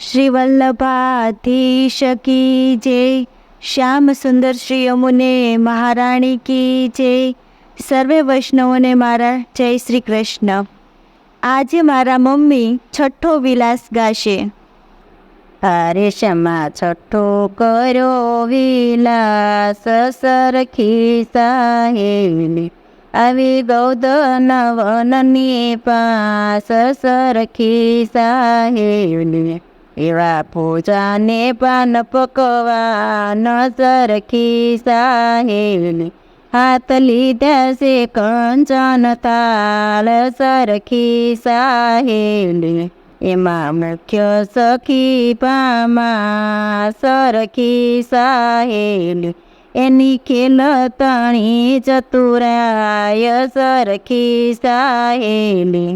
શ્રી વલ્લભાધીશ કી જય. શ્યામ સુંદર શ્રી યમુને મહારાણી કી જય. સર્વે વૈષ્ણવોને મારા જય શ્રી કૃષ્ણ. આજે મારા મમ્મી છઠ્ઠો વિલાસ ગાશે. હારે ક્ષમા છઠ્ઠો કરો વિલાસ સરખી સાહેલી આવી ગૌધન વનની પાસ સરખી સાહેલી એવા પૂજાને પાન પકવાન સરખી સાહેલી હાથ લીધા છે કંચન તાલ સરખી સાહેલી એમાં મુખ્ય સખી પામા સરખી સાહેલી એની ખેલતણી ચતુરાય સરખી સાહેલી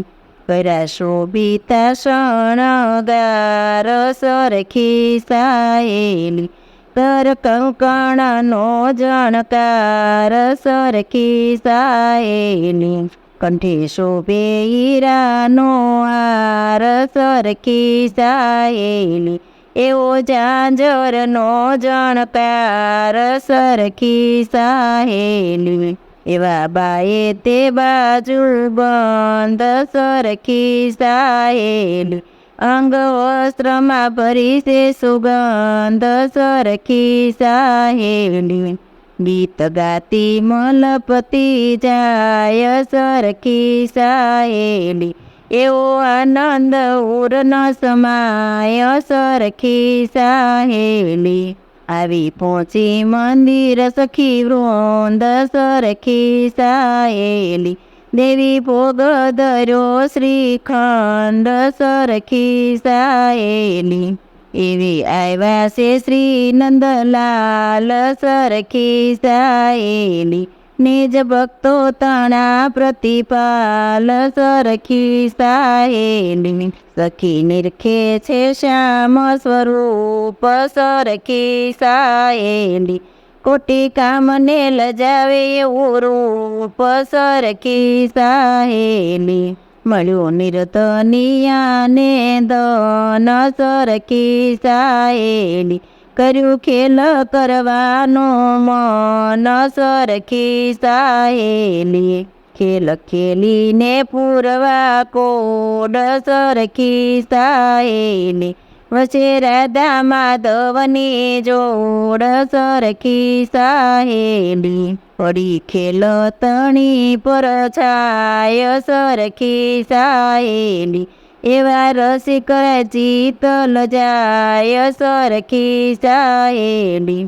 કર્યા શોભિતા શણગાર સરખી સાહેલી તર કંકણનો જણકાર સરખી સાહેલી કંઠે શોભે હીરાનો હાર સરખી સાહેલી એવો ઝાંઝરનો જણકાર સરખી સાહેલી એવા બાએ તે બાજુ બંધ સરખી સાહેલી અંગ વસ્ત્રમાં ભરી છે સુગંધ સરખી સાહેલી ગીત ગાતી મલપતી જાય સરખી સાહેલી એવો આનંદ ઉર ન સમાય સરખી સાહેલી આવી પહોંચી મંદિર સખી વૃંદ સરખી સાહેલી દેવી ભોગ ધર્યો શ્રીખંડ સરખી સાહેલી એવી આવ્યા છે શ્રી નંદલાલ સરખી સાહેલી નિજ ભક્તો તણા પ્રતિપાલ સરખી સાહેલી સખી નિરખે છે શ્યામ સ્વરૂપ સરખી સાહેલી કોટી કામને લજાવે એવું રૂપ સરખી સાહેલી મળ્યું નિરતનિયાને દન સરખી સાહેલી કર્યું ખેલ કરવાનું મન સરખી સાહેલી ખેલ ખેલીને પૂરવા કોડ સરખી સાહેલી વચ્ચે રાધા માધવની જોડ સરખી સાહેલી પડી ખેલ તણી પર છાય સરખી સાહેલી એવા રસિક જીતલ જાય સરખી સાહેલી.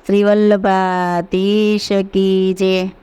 શ્રી વલ્લભાધીશ કી જય.